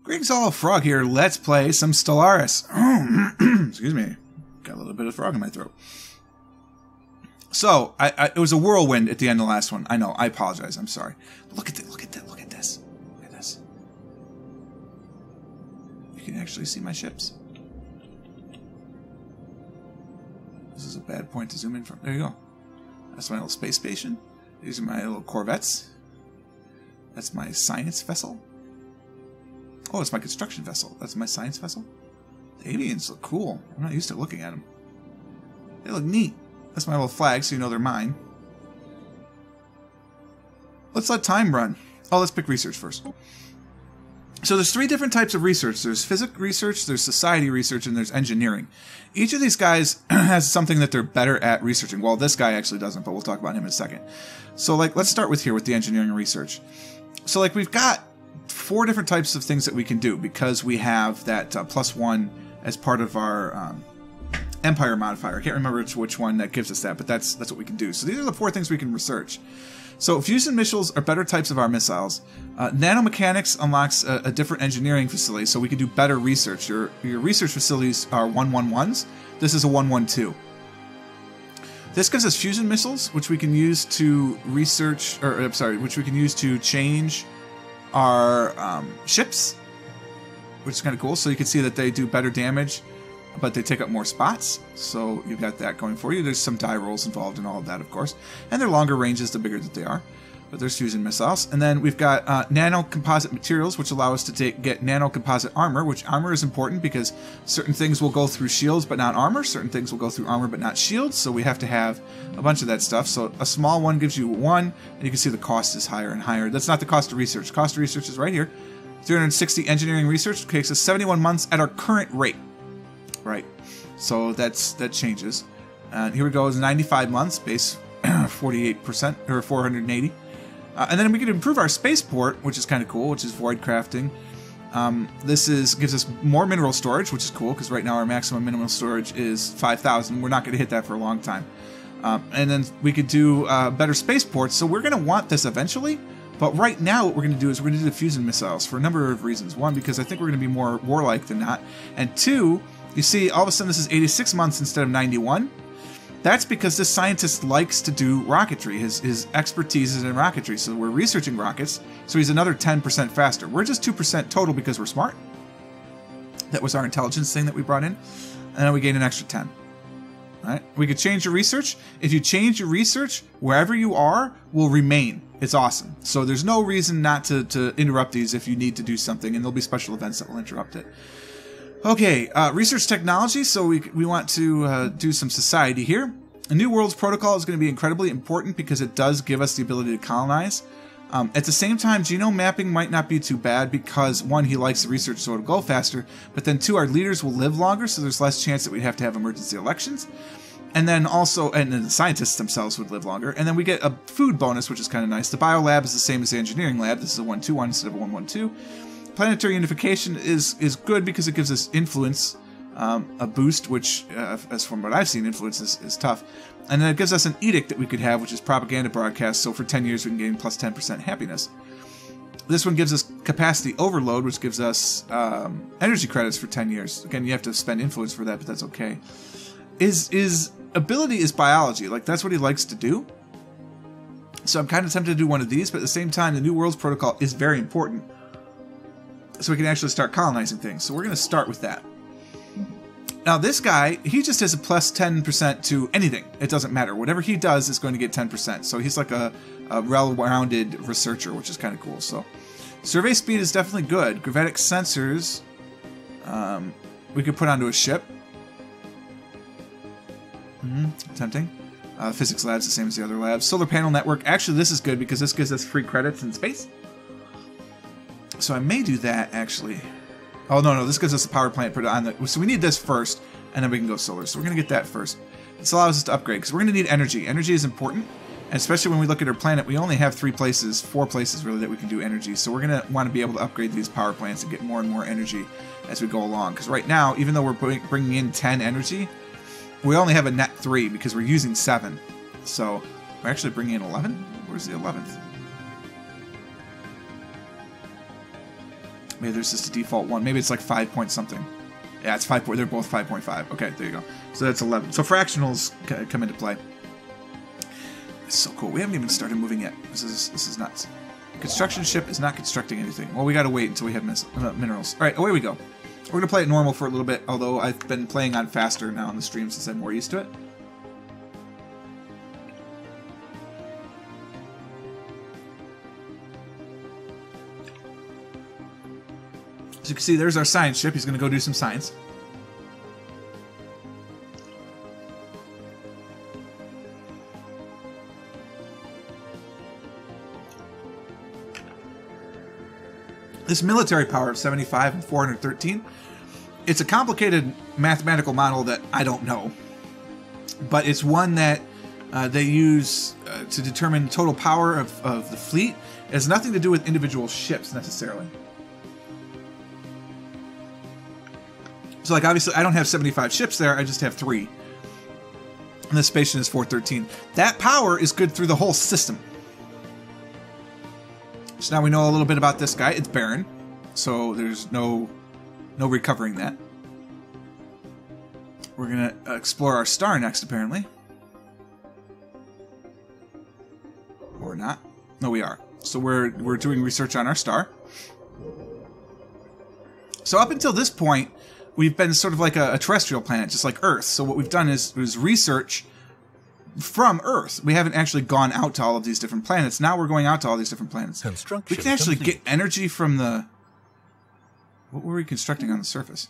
Griggs all frog here. Let's play some Stellaris. Excuse me. Got a little bit of frog in my throat. So, it was a whirlwind at the end of the last one. I know. I apologize. I'm sorry. But look at this. Look at this. Look at this. Look at this. You can actually see my ships. This is a bad point to zoom in from. There you go. That's my little space station. These are my little corvettes. That's my science vessel. Oh, it's my construction vessel. That's my science vessel. The avians look cool. I'm not used to looking at them. They look neat. That's my little flag, so you know they're mine. Let's let time run. Oh, let's pick research first. So there's 3 different types of research. There's physics research, there's society research, and there's engineering. Each of these guys has something that they're better at researching. Well, this guy actually doesn't, but we'll talk about him in a second. So, like, let's start with here with the engineering research. So, like, we've got 4 different types of things that we can do because we have that +1 as part of our empire modifier. I can't remember which one that gives us that, but that's what we can do. So these are the 4 things we can research. So fusion missiles are better types of our missiles. Nanomechanics unlocks a different engineering facility, so we can do better research. Your research facilities are 111s. This is a 112. This gives us fusion missiles, which we can use to research, or I'm sorry, which we can use to change our ships, which is kind of cool. So you can see that they do better damage, but they take up more spots. So you've got that going for you. There's some die rolls involved in all of that, of course. And they're longer ranges the bigger that they are. But there's fusion missiles. And then we've got nano-composite materials, which allow us to get nano-composite armor, which armor is important because certain things will go through shields but not armor. Certain things will go through armor but not shields. So we have to have a bunch of that stuff. So a small one gives you 1, and you can see the cost is higher and higher. That's not the cost of research. Cost of research is right here. 360 engineering research takes us 71 months at our current rate. Right. So that changes. And here we go, is 95 months, base 48%, or 480. And then we can improve our spaceport, which is kind of cool, which is void crafting. This gives us more mineral storage, which is cool, because right now our maximum mineral storage is 5,000. We're not going to hit that for a long time. And then we could do better spaceports, so we're going to want this eventually. But right now what we're going to do is we're going to do the fusion missiles for a number of reasons. 1, because I think we're going to be more warlike than not. And 2, you see, all of a sudden this is 86 months instead of 91. That's because this scientist likes to do rocketry. His expertise is in rocketry, so we're researching rockets, so he's another 10% faster. We're just 2% total because we're smart. That was our intelligence thing that we brought in. And then we gain an extra 10. All right? We could change your research. If you change your research, wherever you are will remain. It's awesome. So there's no reason not to interrupt these if you need to do something, and there'll be special events that will interrupt it. Okay, research technology, so we want to do some society here. A New Worlds Protocol is going to be incredibly important because it does give us the ability to colonize. At the same time, genome mapping might not be too bad because, 1, he likes the research so it'll go faster, but then 2, our leaders will live longer, so there's less chance that we'd have to have emergency elections. And then also, and then the scientists themselves would live longer. And then we get a food bonus, which is kind of nice. The biolab is the same as the engineering lab. This is a 121 instead of a 112. Planetary unification is good because it gives us influence, a boost, which, as from what I've seen, influence is tough. And then it gives us an edict that we could have, which is propaganda broadcast, so for 10 years we can gain plus 10% happiness. This one gives us capacity overload, which gives us energy credits for 10 years. Again, you have to spend influence for that, but that's okay. His ability is biology, like that's what he likes to do. So I'm kind of tempted to do one of these, but at the same time, the New Worlds Protocol is very important. So we can actually start colonizing things. So we're going to start with that. Now this guy, he just has a plus 10% to anything. It doesn't matter. Whatever he does is going to get 10%. So he's like a well-rounded researcher, which is kind of cool. So survey speed is definitely good. Gravitic sensors, we could put onto a ship. Tempting. Physics lab's the same as the other labs. Solar panel network. Actually, this is good because this gives us free credits in space. So I may do that, actually. Oh, no, this gives us a power plant put on the... So we need this first, and then we can go solar. So we're going to get that first. This allows us to upgrade, because we're going to need energy. Energy is important, and especially when we look at our planet, we only have 4 places, really, that we can do energy. So we're going to want to be able to upgrade these power plants and get more and more energy as we go along. Because right now, even though we're bringing in 10 energy, we only have a net 3, because we're using 7. So we're actually bringing in 11? Where's the 11th? Maybe there's just a default one. Maybe it's like 5 point something. Yeah, it's 5. They're both 5.5. Okay, there you go. So that's 11. So fractionals come into play. It's so cool. We haven't even started moving yet. This is nuts. Construction ship is not constructing anything. Well, we got to wait until we have minerals. All right, away we go. We're going to play it normal for a little bit, although I've been playing on faster now on the stream since I'm more used to it. As you can see, there's our science ship. He's going to go do some science. This military power of 75 and 413, it's a complicated mathematical model that I don't know. But it's one that they use to determine total power of the fleet. It has nothing to do with individual ships, necessarily. So, like, obviously, I don't have 75 ships there. I just have 3. And the space station is 413. That power is good through the whole system. So now we know a little bit about this guy. It's barren, so there's no recovering that. We're gonna explore our star next, apparently, or not. No, we are. So we're doing research on our star. So up until this point, we've been sort of like a terrestrial planet, just like Earth. So what we've done is research from Earth. We haven't actually gone out to all of these different planets. Now we're going out to all these different planets. We can actually get energy from the... What were we constructing on the surface?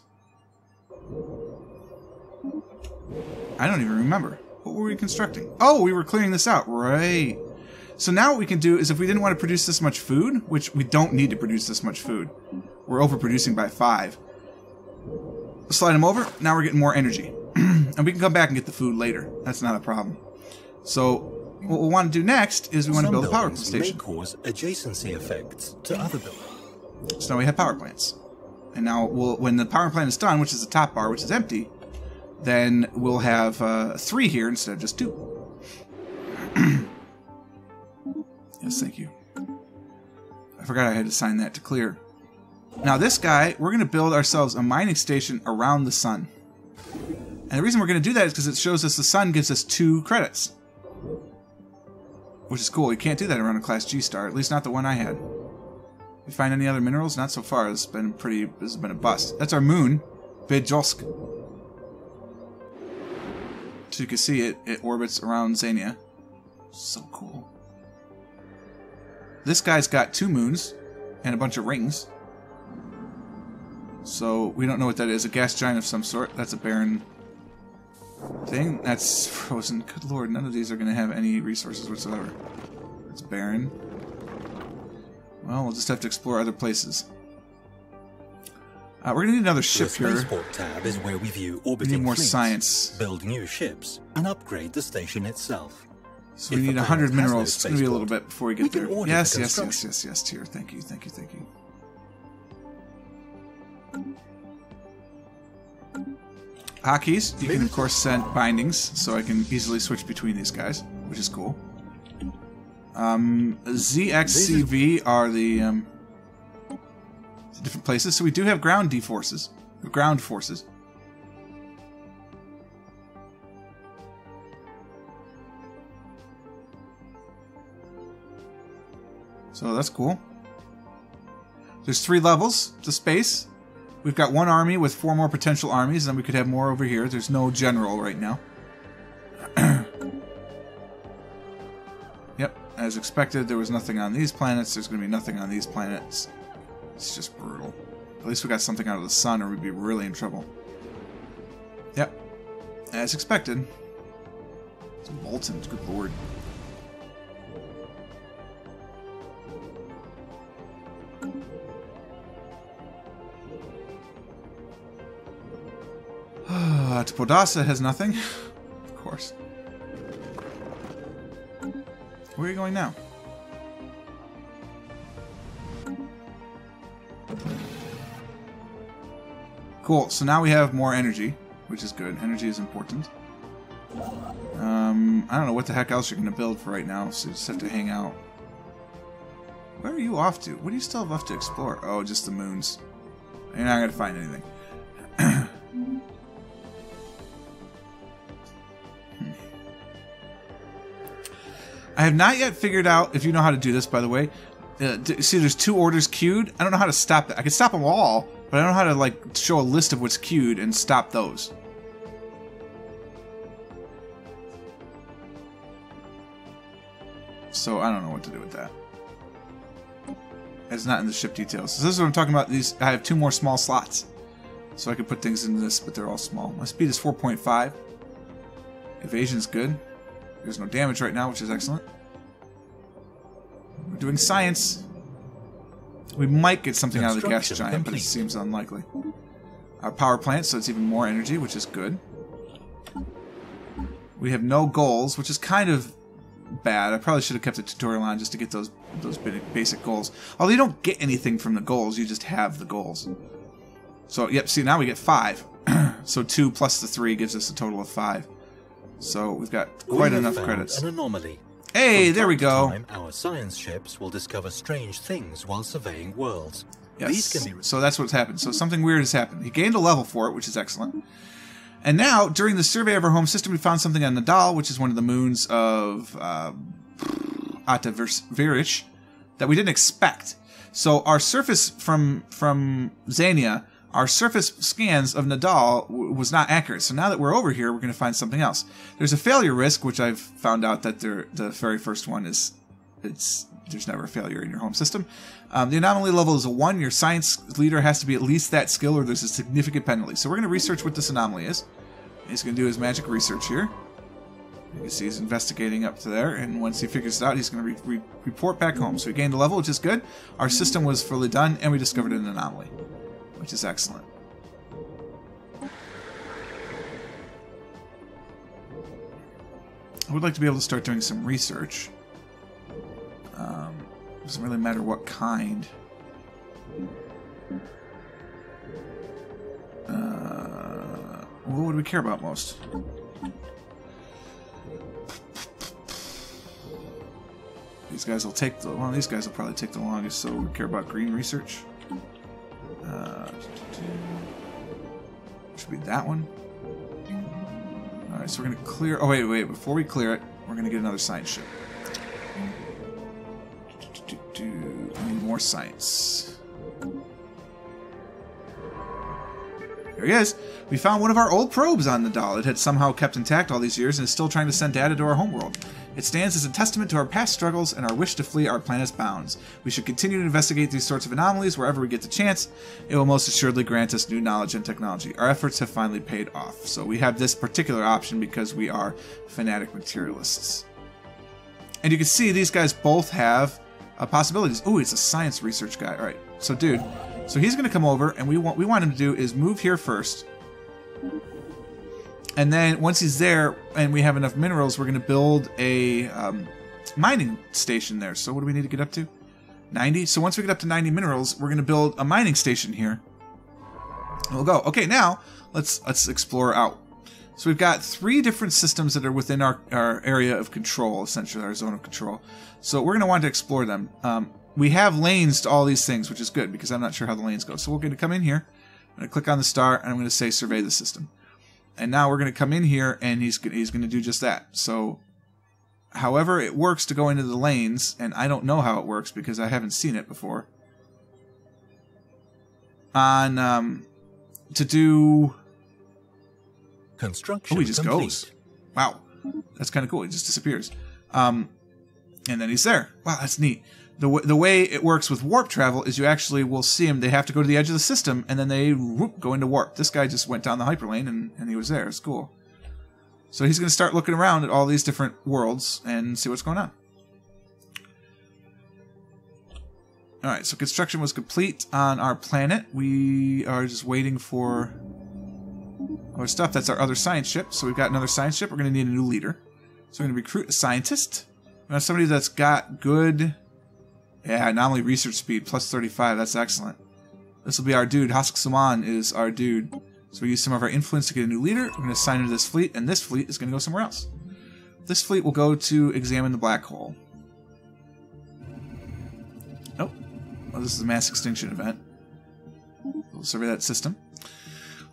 I don't even remember. What were we constructing? Oh, we were clearing this out. Right. So now what we can do is, if we didn't want to produce this much food, which we don't need to produce this much food. We're overproducing by 5. Slide them over. Now we're getting more energy. And we can come back and get the food later. That's not a problem. So what we want to do next is we want to build a power station. May cause adjacency effects to other buildings. So now we have power plants. And now when the power plant is done, which is the top bar, which is empty, then we'll have 3 here instead of just 2. Yes, thank you. I forgot I had to sign that to clear. Now this guy, we're going to build ourselves a mining station around the sun. And the reason we're going to do that is because it shows us the sun gives us 2 credits. Which is cool. You can't do that around a Class G star, at least not the one I had. You find any other minerals? Not so far. This has been a bust. That's our moon, Vidjosk. So you can see it orbits around Xania. So cool. This guy's got 2 moons and a bunch of rings. So we don't know what that is. A gas giant of some sort. That's a barren thing. That's frozen. Good lord, none of these are going to have any resources whatsoever. It's barren. Well, we'll just have to explore other places. We're going to need another ship here. The Spaceport tab is where we view orbiting we need more fleets, science. build new ships, and upgrade the station itself. So we need 100 minerals. It's going to be a little bit before we get there. Yes, Tier. Thank you. Hotkeys, you can of course send bindings, so I can easily switch between these guys, which is cool. ZXCV are the different places, so we do have ground forces. So that's cool. There's 3 levels to space. We've got 1 army with 4 more potential armies, and then we could have more over here. There's no general right now. Yep, as expected, there was nothing on these planets. There's going to be nothing on these planets. It's just brutal. At least we got something out of the sun, or we'd be really in trouble. Yep, as expected. It's Bolton, good lord. Podasa has nothing. Of course. Where are you going now? Cool, so now we have more energy, which is good. Energy is important. I don't know what the heck else you're going to build for right now, so you just have to hang out. Where are you off to? What do you still have left to explore? Oh, just the moons. You're not going to find anything. I have not yet figured out, if you know how to do this, by the way. See, there's 2 orders queued. I don't know how to stop it. I can stop them all, but I don't know how to, like, show a list of what's queued and stop those. So I don't know what to do with that. It's not in the ship details. So this is what I'm talking about. These, I have 2 more small slots. So I can put things into this, but they're all small. My speed is 4.5. Evasion's good. There's no damage right now, which is excellent. We're doing science. We might get something out of the gas giant, but it seems unlikely. Our power plant, so it's even more energy, which is good. We have no goals, which is kind of bad. I probably should have kept the tutorial on just to get those basic goals. Although you don't get anything from the goals, you just have the goals. So, yep, see, now we get 5. So 2 plus the 3 gives us a total of 5. So we've got quite enough credits. An anomaly. Hey, there we go. Time, our science ships will discover strange things while surveying worlds. Yes. These can be... So that's what's happened. So something weird has happened. He gained a level for it, which is excellent. And now, during the survey of our home system, we found something on Nadal, which is one of the moons of Ata Virich, that we didn't expect. So our surface from Xania, our surface scans of Nadal was not accurate. So now that we're over here, we're going to find something else. There's a failure risk, which I've found out that the very first one is there's never a failure in your home system. The anomaly level is a 1. Your science leader has to be at least that skill, or there's a significant penalty. So we're going to research what this anomaly is. He's going to do his magic research here. You can see he's investigating up to there, and once he figures it out, he's going to report back home. So we gained a level, which is good. Our system was fully done, and we discovered an anomaly, which is excellent. I would like to be able to start doing some research. Doesn't really matter what kind. What would we care about most? These guys will take the... Well, these guys will probably take the longest, so we care about green research. Should be that one. Alright, so we're going to clear... Oh, wait. Before we clear it, we're going to get another science ship. I need more science. There he is. We found one of our old probes on Nadal. It had somehow kept intact all these years and is still trying to send data to our homeworld. It stands as a testament to our past struggles and our wish to flee our planet's bounds. We should continue to investigate these sorts of anomalies wherever we get the chance. It will most assuredly grant us new knowledge and technology. Our efforts have finally paid off. So we have this particular option because we are fanatic materialists. And you can see these guys both have possibilities. Oh, it's a science research guy. All right, so dude, so he's going to come over, and we want him to do is move here first, and then once he's there and we have enough minerals, we're going to build a mining station there. So what do we need to get up to? 90. So once we get up to 90 minerals, we're going to build a mining station here. And we'll go. Okay, now let's explore out. So we've got 3 different systems that are within our area of control, essentially our zone of control. So we're going to want to explore them. We have lanes to all these things, which is good because I'm not sure how the lanes go. So we're going to come in here. I'm going to click on the star, and I'm going to say survey the system. And now we're going to come in here, and he's going to do just that. So however it works to go into the lanes, and I don't know how it works because I haven't seen it before. On to do... Construction he just complete. goes. Wow. That's kind of cool. He just disappears. And then he's there. Wow, that's neat. The way it works with warp travel is you actually will see him. They have to go to the edge of the system, and then they whoop, go into warp. This guy just went down the hyperlane, and he was there. It's cool. So he's going to start looking around at all these different worlds and see what's going on. Alright, so construction was complete on our planet. We are just waiting for our stuff. That's our other science ship. So we've got another science ship. We're going to need a new leader. So we're going to recruit a scientist. We have somebody that's got good... Yeah, anomaly research speed, plus 35. That's excellent. This will be our dude. Hask Saman is our dude. So we use some of our influence to get a new leader. We're going to assign him to this fleet, and this fleet is going to go somewhere else. This fleet will go to examine the black hole. Oh, Oh, this is a mass extinction event. We'll survey that system.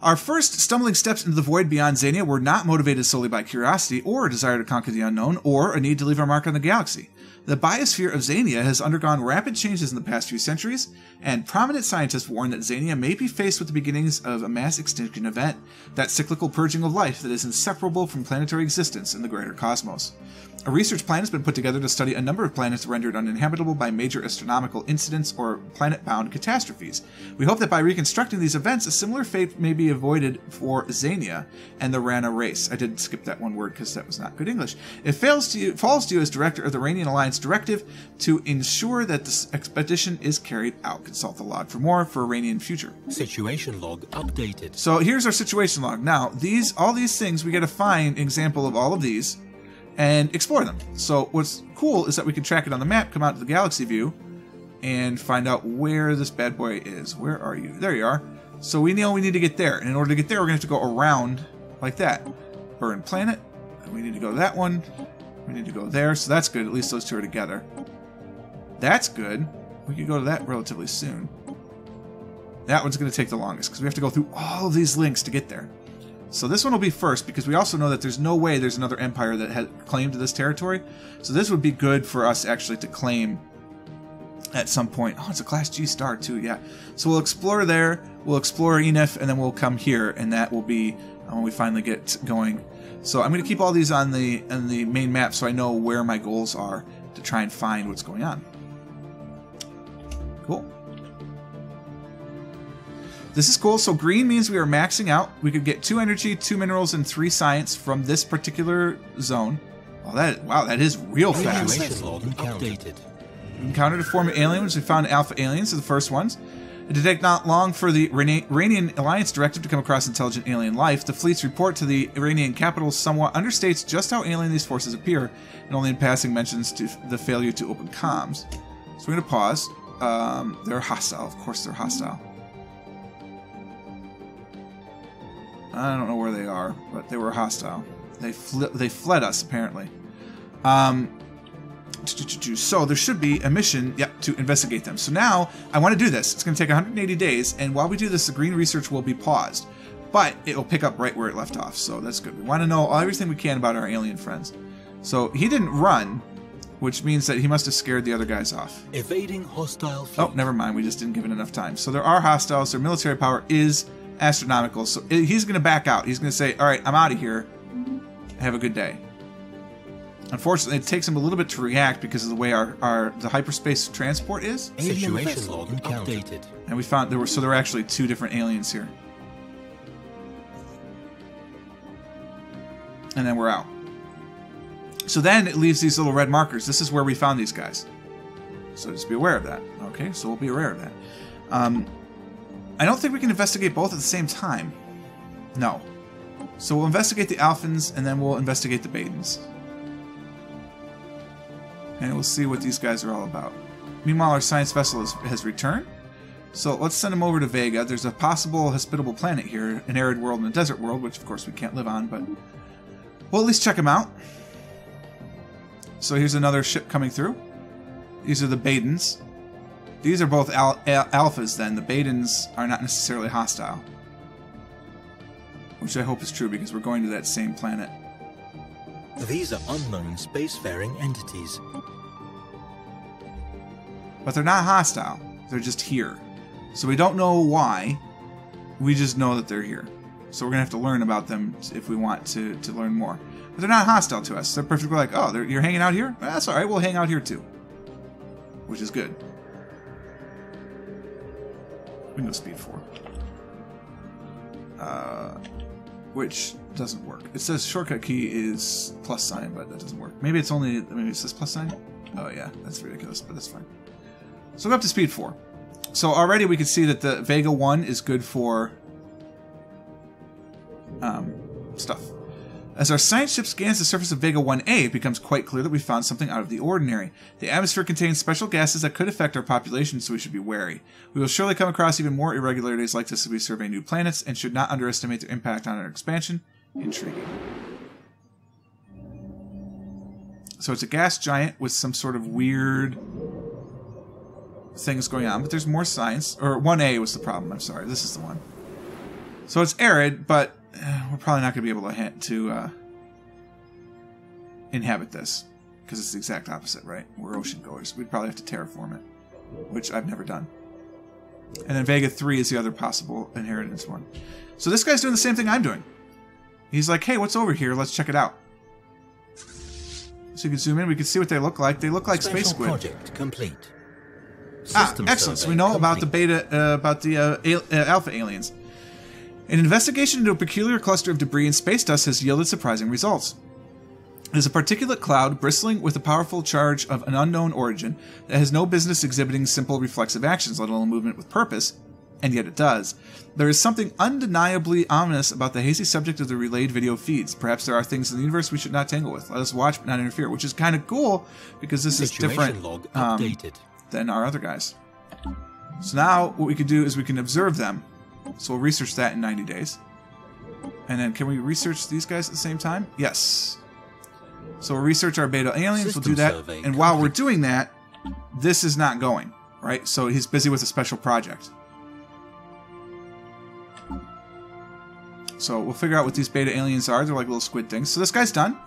Our first stumbling steps into the void beyond Xania were not motivated solely by curiosity or a desire to conquer the unknown or a need to leave our mark on the galaxy. The biosphere of Xania has undergone rapid changes in the past few centuries, and prominent scientists warn that Xania may be faced with the beginnings of a mass extinction event, that cyclical purging of life that is inseparable from planetary existence in the greater cosmos. A research plan has been put together to study a number of planets rendered uninhabitable by major astronomical incidents or planet-bound catastrophes. We hope that by reconstructing these events, a similar fate may be avoided for Xania and the Rana race. I did skip that one word because that was not good English. It falls to you as director of the Ranian Alliance Directive to ensure that this expedition is carried out. Consult the log for more for Ranian future. Situation log updated. So here's our situation log. Now, all these things, we got to find an example of all of these and explore them. So what's cool is that we can track it on the map, come out to the galaxy view, and find out where this bad boy is. Where are you? There you are. So we know we need to get there. And in order to get there, we're going to have to go around like that. Burn planet. We need to go to that one. We need to go there. So that's good. At least those two are together. That's good. We could go to that relatively soon. That one's going to take the longest because we have to go through all of these links to get there. So this one will be first because we also know that there's no way there's another empire that had claimed this territory. So this would be good for us actually to claim at some point. Oh, it's a Class G star too, yeah. So we'll explore there, we'll explore Enif, and then we'll come here, and that will be when we finally get going. So I'm going to keep all these on the main map so I know where my goals are to try and find what's going on. Cool. This is cool. So green means we are maxing out. We could get 2 energy, 2 minerals, and 3 science from this particular zone. Wow, that is real fast. Updated. We encountered a form of aliens. We found alpha aliens are the first ones. It did take not long for the Ranian Alliance Directive to come across intelligent alien life. The fleet's report to the Ranian capital somewhat understates just how alien these forces appear, and only in passing mentions to the failure to open comms. So we're going to pause. They're hostile. Of course they're hostile. I don't know where they are, but they were hostile. They fled us, apparently. So there should be a mission, to investigate them. So now, I want to do this. It's going to take 180 days, and while we do this, the green research will be paused. But it will pick up right where it left off, so that's good. We want to know everything we can about our alien friends. So he didn't run, which means that he must have scared the other guys off. Evading hostile fleet. Oh, never mind. We just didn't give it enough time. So there are hostiles. Their military power is astronomical. So he's going to back out. He's going to say, all right, I'm out of here. Have a good day. Unfortunately, it takes him a little bit to react because of the way the hyperspace transport is. Situation log updated. And we found there were actually 2 different aliens here. And then we're out. So then it leaves these little red markers. This is where we found these guys. So just be aware of that. Okay, so we'll be aware of that. I don't think we can investigate both at the same time. No. So we'll investigate the Alphans, and then we'll investigate the Badens. And we'll see what these guys are all about. Meanwhile, our science vessel has returned. So let's send him over to Vega. There's a possible hospitable planet here, an arid world and a desert world, which of course we can't live on, but we'll at least check him out. So here's another ship coming through. These are the Badens. These are both alphas then. The Badens are not necessarily hostile. Which I hope is true because we're going to that same planet. These are unknown spacefaring entities. But they're not hostile. They're just here. So we don't know why. We just know that they're here. So we're going to have to learn about them if we want to learn more. But they're not hostile to us. They're perfectly like, oh, you're hanging out here? Well, that's alright, we'll hang out here too. Which is good. We can go speed 4. Which doesn't work. It says shortcut key is +, but that doesn't work. Maybe it says +. Oh yeah, that's ridiculous, but that's fine. So go up to speed 4. So already we can see that the Vega 1 is good for stuff. As our science ship scans the surface of Vega 1A, it becomes quite clear that we found something out of the ordinary. The atmosphere contains special gases that could affect our population, so we should be wary. We will surely come across even more irregularities like this as we survey new planets, and should not underestimate their impact on our expansion. Intriguing. So it's a gas giant with some sort of weird things going on, but there's more science. Or 1A was the problem. I'm sorry. This is the one. So it's arid, but we're probably not going to be able to inhabit this. Because it's the exact opposite, right? We're ocean goers. We'd probably have to terraform it, which I've never done. And then Vega 3 is the other possible inheritance one. So this guy's doing the same thing I'm doing. He's like, hey, what's over here? Let's check it out. So you can zoom in. We can see what they look like. They look like space squid. Project complete. Excellent. So we know about the beta, alpha aliens. An investigation into a peculiar cluster of debris and space dust has yielded surprising results. It is a particulate cloud bristling with a powerful charge of an unknown origin that has no business exhibiting simple reflexive actions, let alone movement with purpose, and yet it does. There is something undeniably ominous about the hazy subject of the relayed video feeds. Perhaps there are things in the universe we should not tangle with. Let us watch but not interfere, which is kind of cool because this is different than our other guys. So now what we can do is we can observe them. So we'll research that in 90 days. And then can we research these guys at the same time? Yes. So we'll research our beta aliens, we'll do that, and while we're doing that, this is not going, right? So he's busy with a special project. So we'll figure out what these beta aliens are. They're like little squid things. So this guy's done.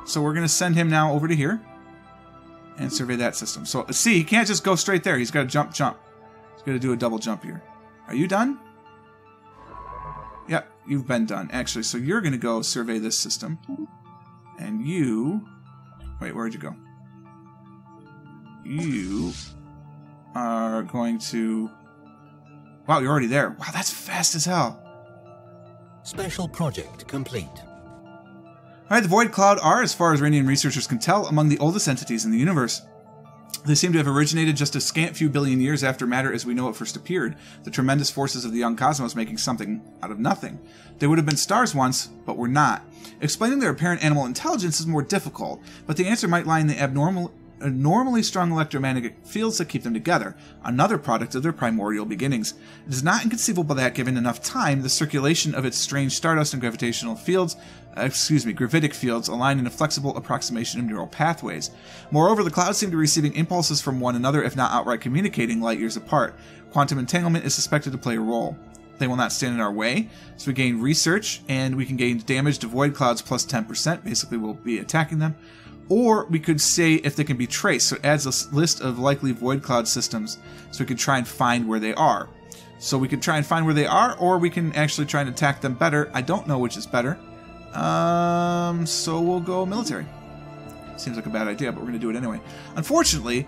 So we're going to send him now over to here and survey that system. So see, he can't just go straight there. He's got to jump. He's got to do a double jump here. Are you done? Yep, you've been done, actually. So you're going to go survey this system. And you... Wait, where'd you go? You are going to... Wow, you're already there. Wow, that's fast as hell. Special project complete. Alright, the Void Cloud are, as far as Ranian researchers can tell, among the oldest entities in the universe. They seem to have originated just a scant few billion years after matter as we know it first appeared, the tremendous forces of the young cosmos making something out of nothing. They would have been stars once, but were not. Explaining their apparent animal intelligence is more difficult, but the answer might lie in the abnormally strong electromagnetic fields that keep them together, another product of their primordial beginnings. It is not inconceivable that, given enough time, the circulation of its strange stardust and gravitic fields align in a flexible approximation of neural pathways. Moreover, the clouds seem to be receiving impulses from one another, if not outright communicating, light years apart. Quantum entanglement is suspected to play a role. They will not stand in our way, so we gain research, and we can gain damage to void clouds plus 10%. Basically, we'll be attacking them. Or we could say if they can be traced, so it adds a list of likely void cloud systems, so we can try and find where they are. So we can try and find where they are, or we can actually try and attack them better. I don't know which is better. So we'll go military. Seems like a bad idea, but we're going to do it anyway. Unfortunately,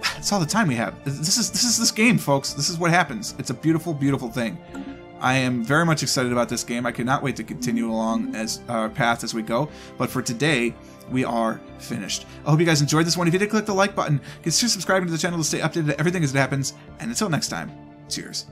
that's all the time we have. This is this game, folks. This is what happens. It's a beautiful, beautiful thing. I am very much excited about this game. I cannot wait to continue along as our path as we go. But for today, we are finished. I hope you guys enjoyed this one. If you did, click the like button. Consider subscribing to the channel to stay updated to everything as it happens. And until next time, cheers.